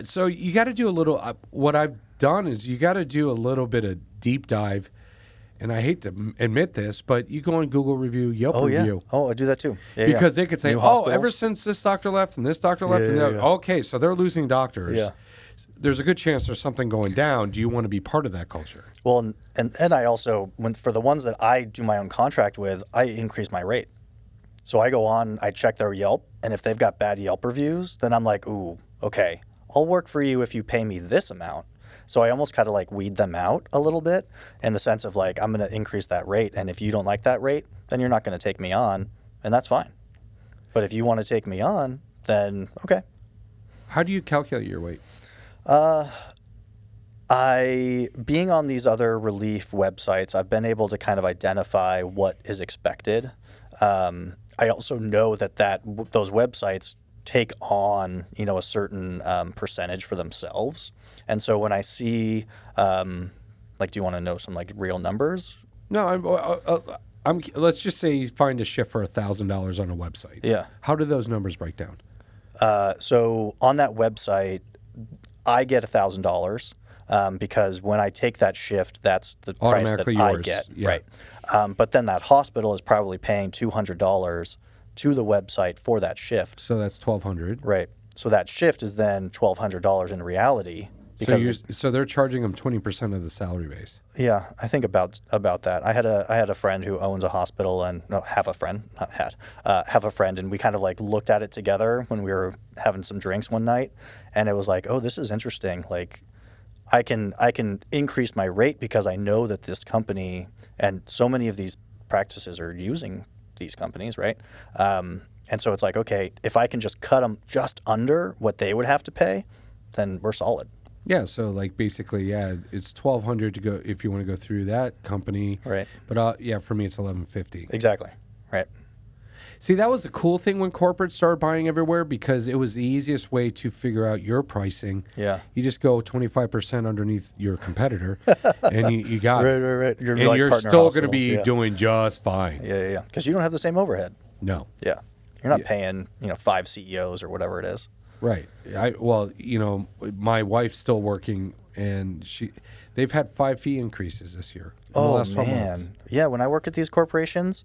so you got to do a little. What I've done is you got to do a little bit of deep dive. And I hate to admit this, but you go on Google review, Yelp review. Yeah. Oh, I do that too. Yeah, because they could say, New hospitals. ever since this doctor left and this doctor left, okay, so they're losing doctors. Yeah. There's a good chance there's something going down. Do you want to be part of that culture? Well, and I also, for the ones that I do my own contract with, I increase my rate. So I go on, I check their Yelp, and if they've got bad Yelp reviews, then I'm like, ooh, okay, I'll work for you if you pay me this amount. So I almost kind of like weed them out a little bit in the sense of like, I'm going to increase that rate. And if you don't like that rate, then you're not going to take me on. And that's fine. But if you want to take me on, then okay. How do you calculate your weight? Being on these other relief websites, I've been able to kind of identify what is expected. I also know that those websites take on, a certain percentage for themselves. And so when I see, do you want to know some like real numbers? No, let's just say you find a shift for $1,000 on a website. Yeah. How do those numbers break down? So on that website, I get $1,000 because when I take that shift, that's the price that yours. I get. Yeah. Right. But then that hospital is probably paying $200 to the website for that shift. So that's $1,200. Right. So that shift is then $1,200 in reality. Because so they're charging them 20% of the salary base. Yeah, I think about that. I had a friend who owns a hospital, and have a friend, and we kind of like looked at it together when we were having some drinks one night, and it was like, oh, this is interesting. Like, I can increase my rate because I know that this company and so many of these practices are using these companies, right? And so it's like, okay, if I can just cut them just under what they would have to pay, then we're solid. Yeah, so like basically, it's $1,200 to go if you want to go through that company. Right. But for me, it's $1,150. Exactly. Right. See, that was the cool thing when corporates started buying everywhere because it was the easiest way to figure out your pricing. Yeah. You just go 25% underneath your competitor, and you got it. Right. You're still going to be doing just fine. Yeah. Because you don't have the same overhead. No. Yeah. You're not paying 5 CEOs or whatever it is. Right. My wife's still working, and they've had 5 fee increases this year. In the last 12 months. Yeah. When I work at these corporations,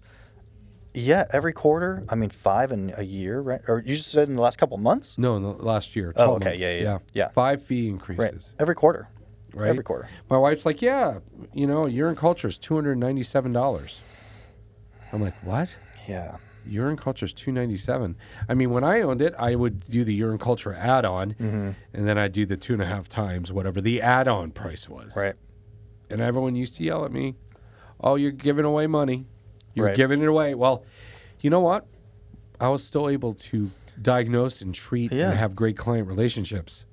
every quarter. 5 in a year, right? Or you just said in the last couple of months? No, in the last year. 12 okay. months. Yeah. 5 fee increases. Right. Every quarter. Right. Every quarter. My wife's like, urine culture is $297. I'm like, what? Yeah. Urine culture is $297. When I owned it, I would do the urine culture add-on, and then I'd do the 2.5 times whatever the add-on price was. Right. And everyone used to yell at me, "Oh, you're giving away money. You're Right. giving it away." Well, you know what? I was still able to diagnose and treat and have great client relationships.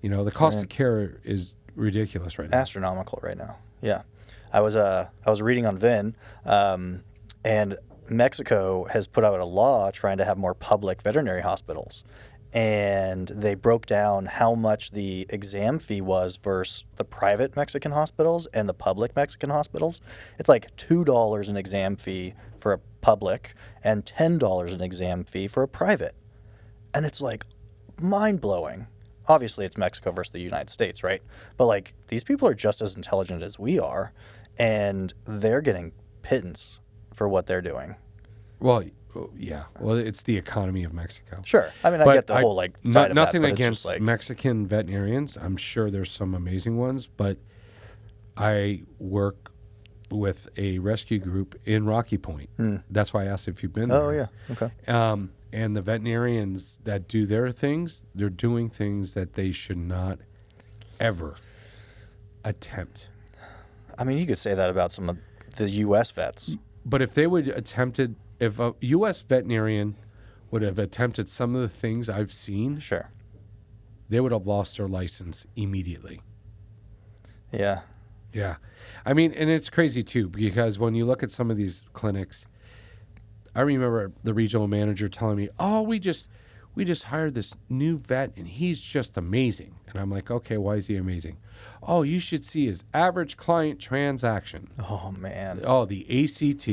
The cost of care is ridiculous right now. Astronomical right now. Yeah. I was reading on Vin, and Mexico has put out a law trying to have more public veterinary hospitals. And they broke down how much the exam fee was versus the private Mexican hospitals and the public Mexican hospitals. It's like $2 an exam fee for a public and $10 an exam fee for a private. And it's like mind-blowing. Obviously, it's Mexico versus the United States, right? But like these people are just as intelligent as we are, and they're getting pittance for what they're doing. Well, yeah. Well, it's the economy of Mexico. Sure. I get the whole side of nothing that, but against it's just Mexican veterinarians. I'm sure there's some amazing ones, but I work with a rescue group in Rocky Point. That's why I asked if you've been there. Oh, yeah. Okay. And the veterinarians that do their things, they're doing things that they should not ever attempt. You could say that about some of the U.S. vets. But if they would if a U.S. veterinarian would have attempted some of the things I've seen, Sure. they would have lost their license immediately. Yeah. Yeah. And it's crazy too, because when you look at some of these clinics, I remember the regional manager telling me, "Oh, we we just hired this new vet and he's just amazing. And I'm like, okay, why is he amazing? Oh, you should see his average client transaction. Oh, man. Oh, the ACT,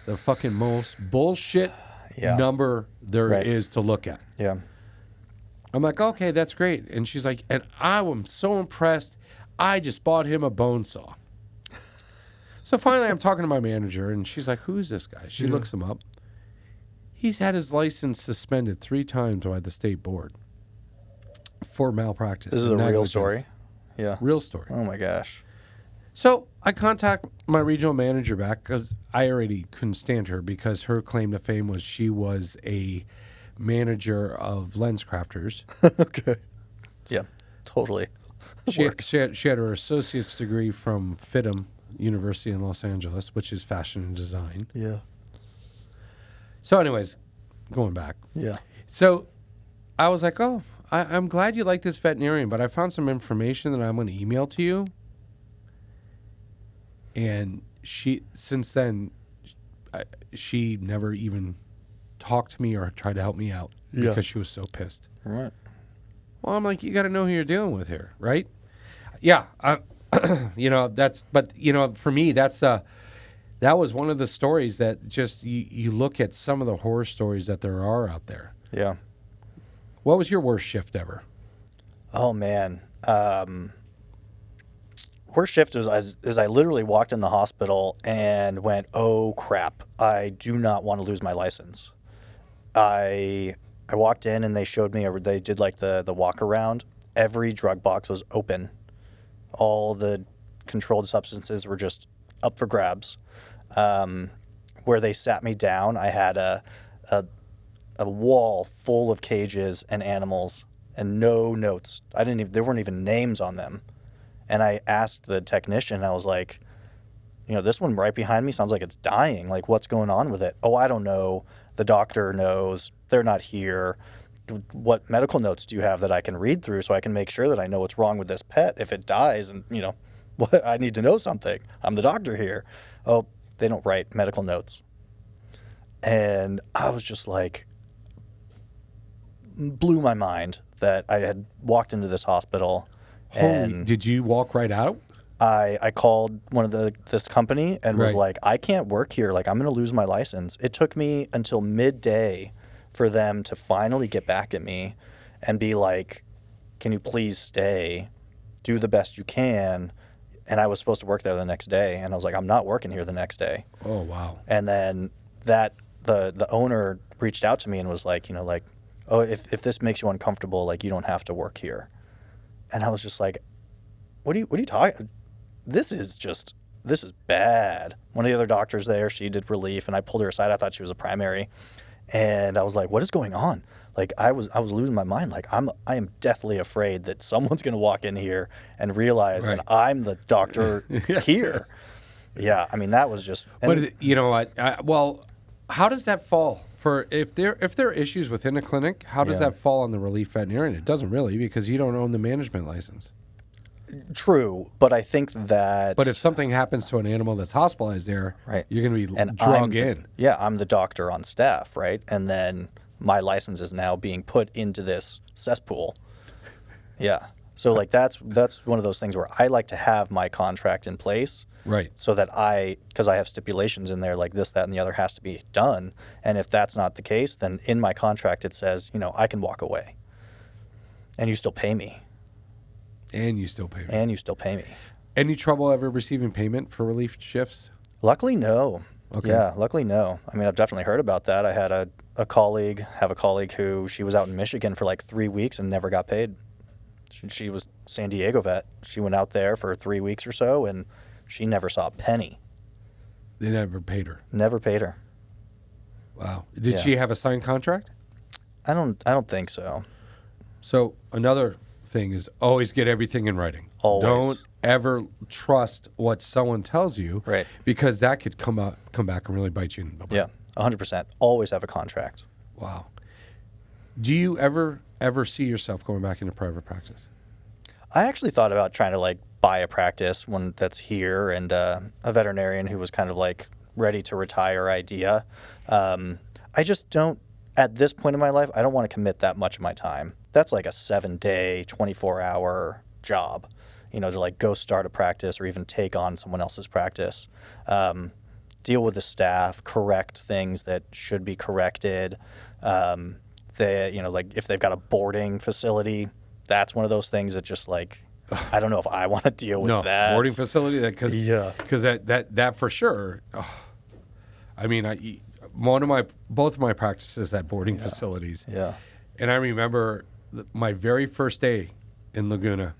the fucking most bullshit number there is to look at. Yeah. I'm like, okay, that's great. And she's like, and I am so impressed. I just bought him a bone saw. So finally I'm talking to my manager and she's like, who is this guy? She looks him up. He's had his license suspended 3 times by the state board for malpractice. This is a real story? Yeah. Real story. Oh, my gosh. So I contact my regional manager back because I already couldn't stand her because her claim to fame was she was a manager of lens crafters. Okay. Yeah, totally. She had her associate's degree from FITM University in Los Angeles, which is fashion and design. Yeah. So anyways, going back. Yeah. So I was like, oh, I'm glad you like this veterinarian, but I found some information that I'm going to email to you. And since then, she never even talked to me or tried to help me out because she was so pissed. Right. Well, I'm like, you got to know who you're dealing with here, right? Yeah. For me, that was one of the stories that just, you look at some of the horror stories that there are out there. Yeah. What was your worst shift ever? Oh, man. Worst shift was as I literally walked in the hospital and went, oh, crap, I do not want to lose my license. I walked in and they showed me, they did like the walk around. Every drug box was open. All the controlled substances were just up for grabs. Where they sat me down, I had a wall full of cages and animals and no notes. There weren't even names on them. And I asked the technician, I was like, this one right behind me sounds like it's dying. Like, what's going on with it? Oh, I don't know. The doctor knows. They're not here. What medical notes do you have that I can read through so I can make sure that I know what's wrong with this pet if it dies? And, what, I need to know something. I'm the doctor here. Oh, they don't write medical notes. And I was just like, blew my mind that I had walked into this hospital. And did you walk right out? I called one of this company and was like, I can't work here. Like, I'm going to lose my license. It took me until midday for them to finally get back at me and be like, can you please stay? Do the best you can. And I was supposed to work there the next day. And I was like, I'm not working here the next day. Oh, wow. And then the owner reached out to me and was like, oh, if this makes you uncomfortable, like, you don't have to work here. And I was just like, what are you talking? This is bad. One of the other doctors there, she did relief, and I pulled her aside. I thought she was a primary. And I was like, what is going on? Like, I was losing my mind. Like, I am deathly afraid that someone's going to walk in here and realize that I'm the doctor here. Yeah, I mean, that was just. But you know what? Well, how does that fall? If there are issues within a clinic, how does that fall on the relief veterinarian? It doesn't really, because you don't own the management license. True, but I think that. But if something happens to an animal that's hospitalized there, you're going to be drug in. Yeah, I'm the doctor on staff, right? And then my license is now being put into this cesspool. Yeah. So like that's one of those things where I like to have my contract in place. Right. So that because I have stipulations in there like this, that, and the other has to be done. And if that's not the case, then in my contract it says, I can walk away. And you still pay me. And you still pay me. Any trouble ever receiving payment for relief shifts? Luckily, no. Okay. Yeah, luckily, no. I mean, I've definitely heard about that. I had a colleague who she was out in Michigan for like 3 weeks and never got paid. She was San Diego vet. She went out there for 3 weeks or so, and she never saw a penny. They never paid her? Never paid her. Wow. Did she have a signed contract? I don't think so. So another thing is always get everything in writing. Always. Don't ever trust what someone tells you, right? Because that could come back and really bite you in the butt. Yeah, 100%. Always have a contract. Wow. Do you ever see yourself going back into private practice? I actually thought about trying to like buy a practice, one that's here, and a veterinarian who was kind of like ready to retire idea. I just don't. at this point in my life, I don't want to commit that much of my time. That's like a 7-day, 24-hour job, to like go start a practice or even take on someone else's practice, deal with the staff, correct things that should be corrected. Like if they've got a boarding facility, that's one of those things that just like, I don't know if I want to deal with that. Boarding facility, because that for sure. I mean, both of my practices had boarding facilities. Yeah. And I remember my very first day in Laguna.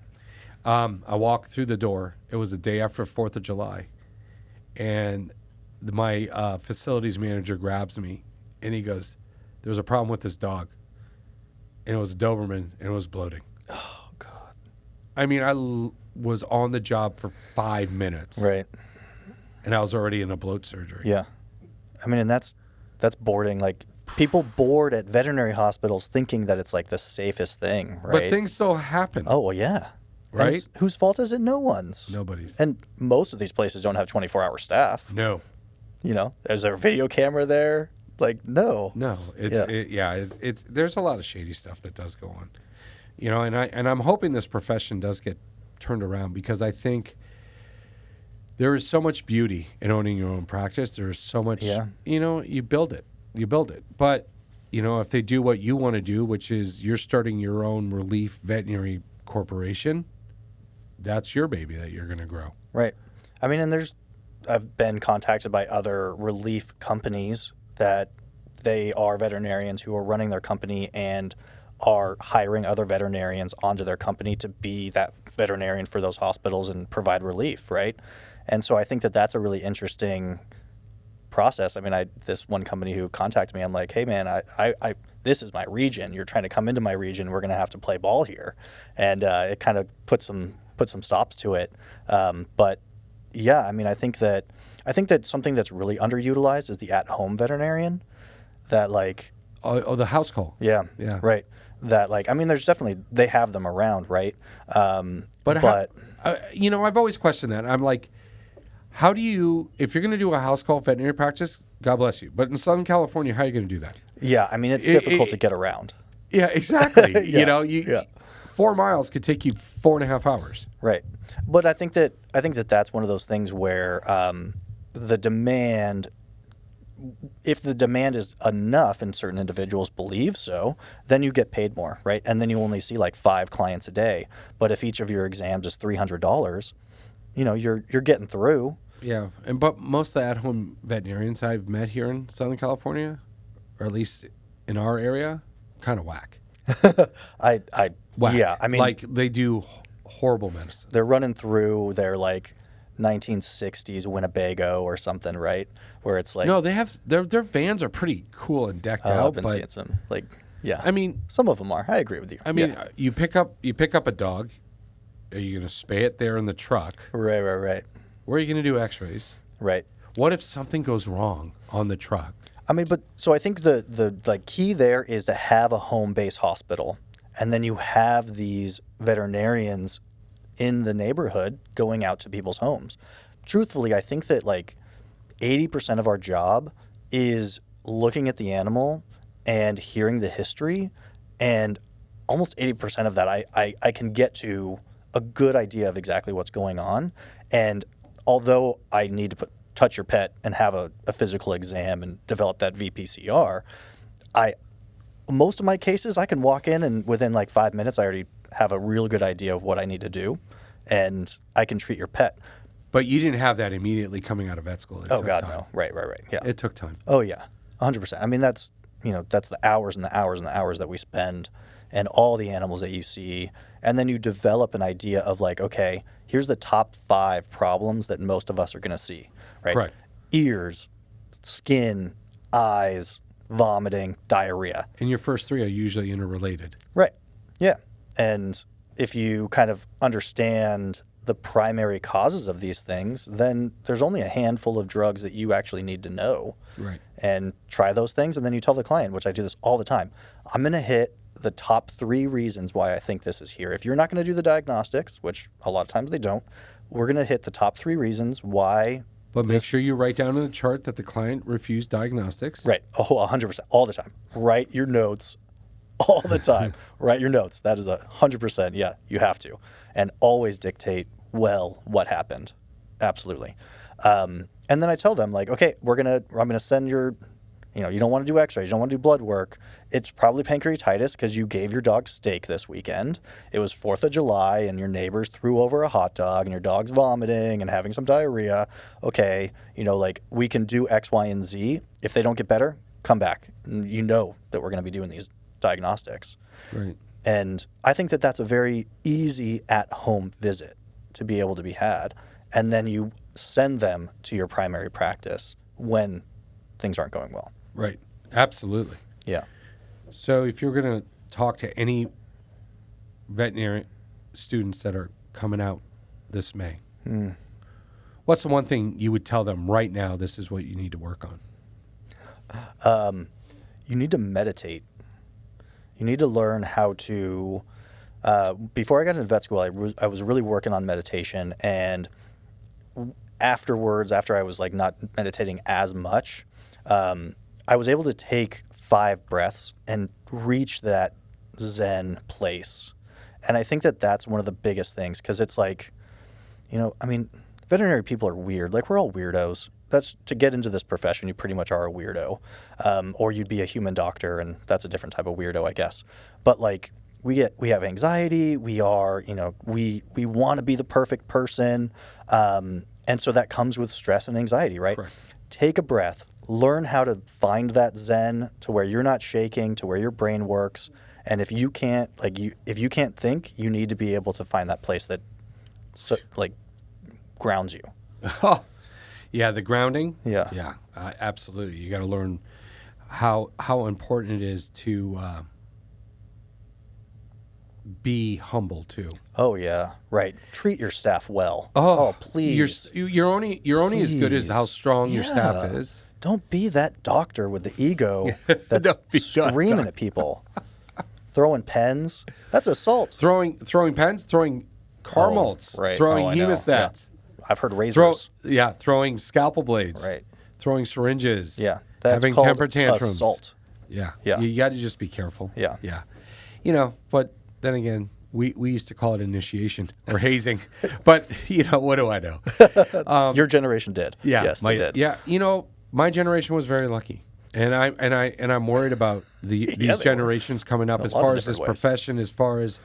I walked through the door. It was the day after 4th of July, and my facilities manager grabs me, and he goes, "There was a problem with this dog, and it was a Doberman, and it was bloating." Oh God! I mean, I was on the job for 5 minutes, right? And I was already in a bloat surgery. Yeah, I mean, and that's boarding. Like people board at veterinary hospitals thinking that it's like the safest thing, right? But things still happen. Oh well, yeah. Right? Whose fault is it? No one's. Nobody's. And most of these places don't have 24-hour staff. No. Is there a video camera there? Like, no. No. It's there's a lot of shady stuff that does go on. And I'm hoping this profession does get turned around, because I think there is so much beauty in owning your own practice. There's so much, you build it. But, if they do what you want to do, which is you're starting your own relief veterinary corporation, that's your baby that you're going to grow. Right. I mean, and I've been contacted by other relief companies that they are veterinarians who are running their company and are hiring other veterinarians onto their company to be that veterinarian for those hospitals and provide relief, right? And so I think that that's a really interesting process. I mean, this one company who contacted me, I'm like, "Hey man, I this is my region. You're trying to come into my region. We're going to have to play ball here." And it kind of put some stops to it. But yeah, I mean, I think that something that's really underutilized is the at-home veterinarian. That like, the house call. Yeah. Right. That like, I mean, there's definitely, they have them around, right? But I've always questioned that. I'm like, how do you, if you're going to do a house call veterinary practice, God bless you. But in Southern California, how are you going to do that? Yeah, I mean, it's difficult to get around. Yeah, exactly. 4 miles could take you 4.5 hours. Right. But I think that that's one of those things where the demand, if the demand is enough and certain individuals believe so, then you get paid more, right? And then you only see like 5 clients a day. But if each of your exams is $300, you're getting through. Yeah, but most of the at-home veterinarians I've met here in Southern California, or at least in our area, kind of whack. Whack. Yeah, I mean, like they do horrible medicine. They're running through their like 1960s Winnebago or something, right? Where it's like, no, they have their vans are pretty cool and decked out. I've been seeing some, like, yeah. I mean, some of them are. I agree with you. I mean, you pick up a dog. Are you going to spay it there in the truck? Right. Where are you going to do X-rays? Right. What if something goes wrong on the truck? I mean, but so I think the like key there is to have a home-based hospital, and then you have these veterinarians in the neighborhood going out to people's homes. Truthfully, I think that like 80% of our job is looking at the animal and hearing the history, and almost 80% of that I can get to a good idea of exactly what's going on. And although I need to touch your pet and have a physical exam and develop that VPCR, most of my cases I can walk in and within like 5 minutes I already have a real good idea of what I need to do, and I can treat your pet. But you didn't have that immediately coming out of vet school. Oh God, no. Right. Yeah. It took time. Oh yeah, 100%. I mean, that's the hours and the hours and the hours that we spend, and all the animals that you see, and then you develop an idea of like, okay, here's the top 5 problems that most of us are going to see, right? Right. Ears, skin, eyes, vomiting, diarrhea. And your first 3 are usually interrelated. Right. Yeah. And if you kind of understand the primary causes of these things, then there's only a handful of drugs that you actually need to know. Right. And try those things, and then you tell the client, which I do this all the time, I'm going to hit the top 3 reasons why I think this is here. If you're not going to do the diagnostics, which a lot of times they don't, we're going to hit the top 3 reasons why But make sure you write down in the chart that the client refused diagnostics. Right. Oh, 100%. All the time. Write your notes all the time. Write your notes. That is 100%. Yeah, you have to. And always dictate, well, what happened. Absolutely. And then I tell them, like, okay, I'm going to send your, you don't want to do x-rays, you don't want to do blood work. It's probably pancreatitis because you gave your dog steak this weekend. It was 4th of July and your neighbors threw over a hot dog and your dog's vomiting and having some diarrhea. Okay, like we can do X, Y, and Z. If they don't get better, come back. You know that we're going to be doing these diagnostics. Right. And I think that that's a very easy at-home visit to be able to be had. And then you send them to your primary practice when things aren't going well. Right. Absolutely. Yeah. So if you're going to talk to any veterinary students that are coming out this May, what's the one thing you would tell them right now, this is what you need to work on? You need to meditate. You need to learn how to, before I got into vet school, I was really working on meditation, and afterwards, after I was like not meditating as much, I was able to take 5 breaths and reach that Zen place. And I think that that's one of the biggest things, because it's like, veterinary people are weird. Like, we're all weirdos. That's to get into this profession, you pretty much are a weirdo. Or you'd be a human doctor, and that's a different type of weirdo, I guess. But like, we have anxiety. We are, we want to be the perfect person. And so that comes with stress and anxiety, right? Correct. Take a breath. Learn how to find that Zen to where you're not shaking, to where your brain works. And if you can't, if you can't think, you need to be able to find that place that, grounds you. Oh, yeah, the grounding. Yeah. Yeah, absolutely. You got to learn how important it is to be humble too. Oh yeah, right. Treat your staff well. Oh, please. You're only as good as how strong your staff is. Don't be that doctor with the ego that's Don't be screaming that at people, throwing pens. That's assault. Throwing pens, throwing car mults, right. throwing I know. hemostats. Yeah. I've heard razors. Throwing scalpel blades. Right. Throwing syringes. Yeah. That's having called temper tantrums. assault. Yeah. Yeah. You got to just be careful. Yeah. Yeah. But then again, we used to call it initiation or hazing. But, what do I know? Your generation did. Yeah. Yes, they did. Yeah. My generation was very lucky. And I'm worried about these generations coming up as far as this profession, as far as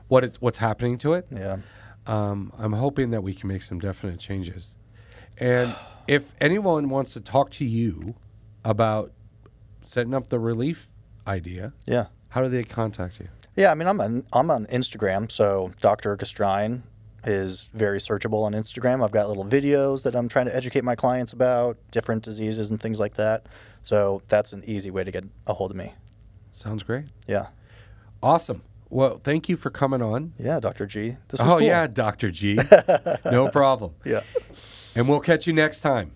what's happening to it. Yeah. I'm hoping that we can make some definite changes. And if anyone wants to talk to you about setting up the relief idea, Yeah. how do they contact you? Yeah, I'm on Instagram, so Dr. Gastrine is very searchable on Instagram. I've got little videos that I'm trying to educate my clients about different diseases and things like that. So that's an easy way to get a hold of me. Sounds great. Yeah. Awesome. Well, thank you for coming on. Yeah, Dr. G. This was cool. Yeah, Dr. G. No problem. Yeah. And we'll catch you next time.